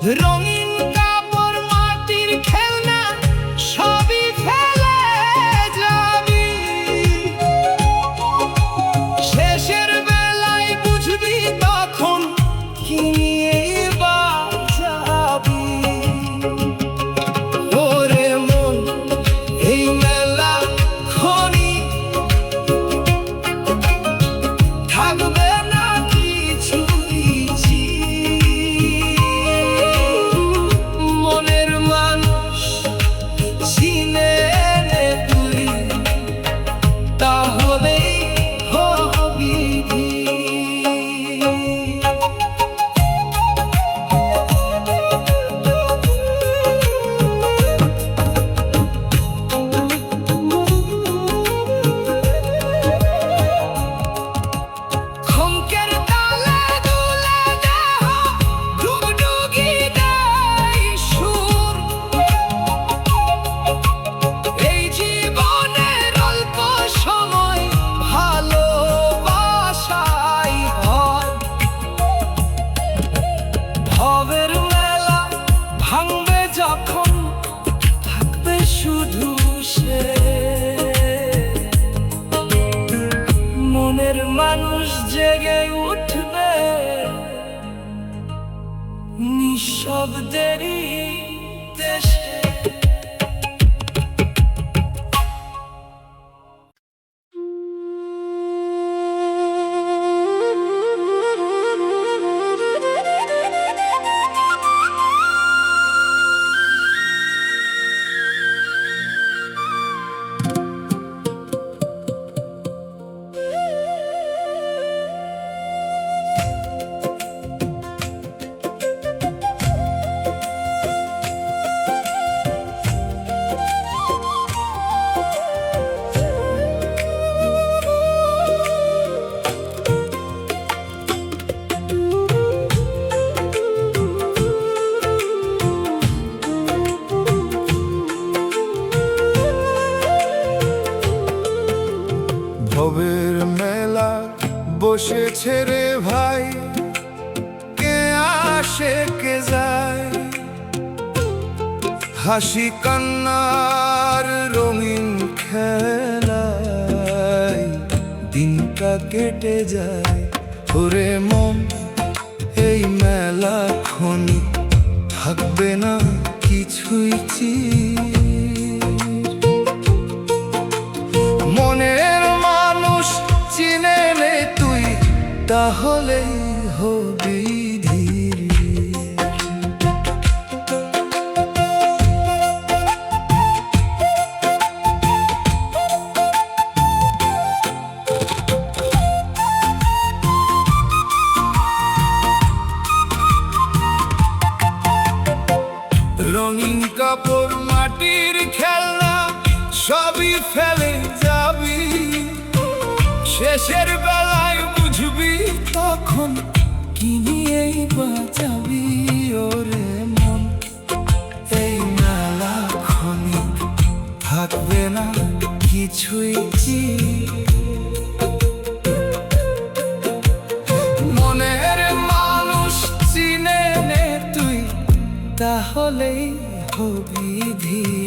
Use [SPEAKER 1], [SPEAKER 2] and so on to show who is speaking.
[SPEAKER 1] রঙিন কাপড় মাটির খেলনা সবই ফেলে যাবি, শেষের বেলায় বুঝবি তখন কি নিয়ে বাঁচাবি। ওরে মন, এই মেলা খনি থাকবে না কিছুই মনের মানুষ চিনে নে তুই, তাহলেই হবি খঙ্কের তালে দুলে দেহ ডুগডুগি দেয় সুর। এই জীবনের অল্প সময় ভালোবাসাই ভর, ভবের মেলা ভাঙবে যখন থাকবে শুধু সে। মনের মানুষ জেগে উঠবে নিঃশব্দেরই দেশে।
[SPEAKER 2] ভবের মেলা বসেছে রে ভাই, কে আসে কে যায়, হাসি কান্নার রঙিন খেলায় দিনটা কেটে যায়। ওরে মন, এই মেলা খনি থাকবে না কিছুই মনের মানুষ চিনে নে তুই, তাহলেই হবি ধীর। রঙিন কাপড় মাটির খেলনা সবই ফেলে যাবি, শেষের বেলায় বুঝবি তখন কি নিয়েই বাঁচাবি। ওরে মন, এই মেলা খনি থাকবে না কিছুই মনের মানুষ চিনে নে তুই, তাহলেই হবি ধীর।